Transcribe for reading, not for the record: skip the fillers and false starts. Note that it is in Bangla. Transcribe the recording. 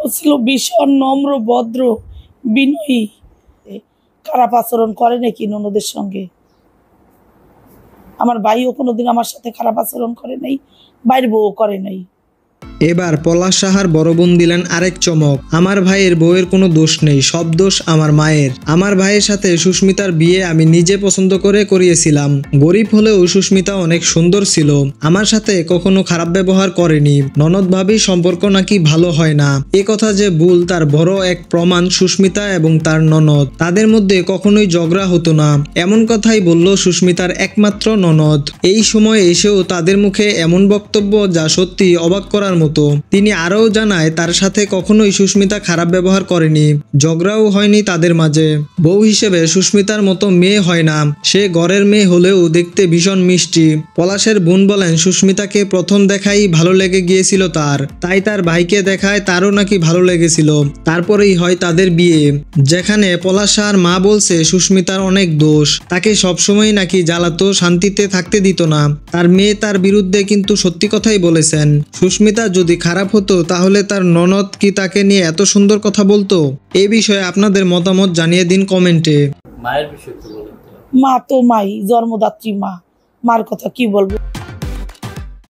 ও ছিল ভীষণ নম্র, ভদ্র, বিনয়ী। খারাপ আচরণ করে নাকি ননদের সঙ্গে? আমার ভাইও কোনোদিন আমার সাথে খারাপ আচরণ করে নাই, বাইর বউ করে নাই। এবার পলাশ সাহার বড় বোন দিলেন আরেক চমক। আমার ভাইয়ের বউয়ের কোনো দোষ নেই, সব দোষ আমার মায়ের। আমার ভাইয়ের সাথে সুস্মিতার বিয়ে আমি নিজে পছন্দ করে করিয়েছিলাম। গরিব হলেও সুস্মিতা অনেক সুন্দর ছিল, আমার সাথে কখনো খারাপ ব্যবহার করেনি। ননদ ভাবি সম্পর্ক নাকি ভালো হয় না, এ কথা যে ভুল তার বড় এক প্রমাণ সুস্মিতা এবং তার ননদ। তাদের মধ্যে কখনোই ঝগড়া হতো না, এমন কথাই বলল সুস্মিতার একমাত্র ননদ। এই সময় এসেও তাদের মুখে এমন বক্তব্য যা সত্যি অবাক করার মতো। তিনি আরও জানায় তার সাথে কখনোই সুস্মিতা খারাপ ব্যবহার করেনি, ঝগড়াও হয়নি তাদের মাঝে। বউ হিসেবে সুস্মিতার মতো মেয়ে হয় না, সে ঘরের মেয়ে হলেও দেখতে ভীষণ মিষ্টি। পলাশের বোন বলেন সুস্মিতাকে প্রথম দেখাই ভালো লেগে গিয়েছিল তার, তাই তার ভাইকে দেখায় তারও নাকি ভালো লেগেছিল। তারপরেই হয় তাদের বিয়ে। যেখানে পলাশ সাহার মা বলছে সুস্মিতার অনেক দোষ, তাকে সবসময় নাকি জ্বালাতো, শান্তিতে থাকতে দিত না। তার মেয়ে তার বিরুদ্ধে কিন্তু সত্যি কথাই বলেছেন। সুস্মিতা যদি খারাপ হতো তাহলে তার ননদ কি তাকে নিয়ে এত সুন্দর কথা বলতো? এই বিষয়ে আপনাদের মতামত জানিয়ে দিন কমেন্টে। মায়ের বিষয়ে কি বলেন? মা তো মাই, জন্মদাত্রী মা, মার কথা কি বলবো।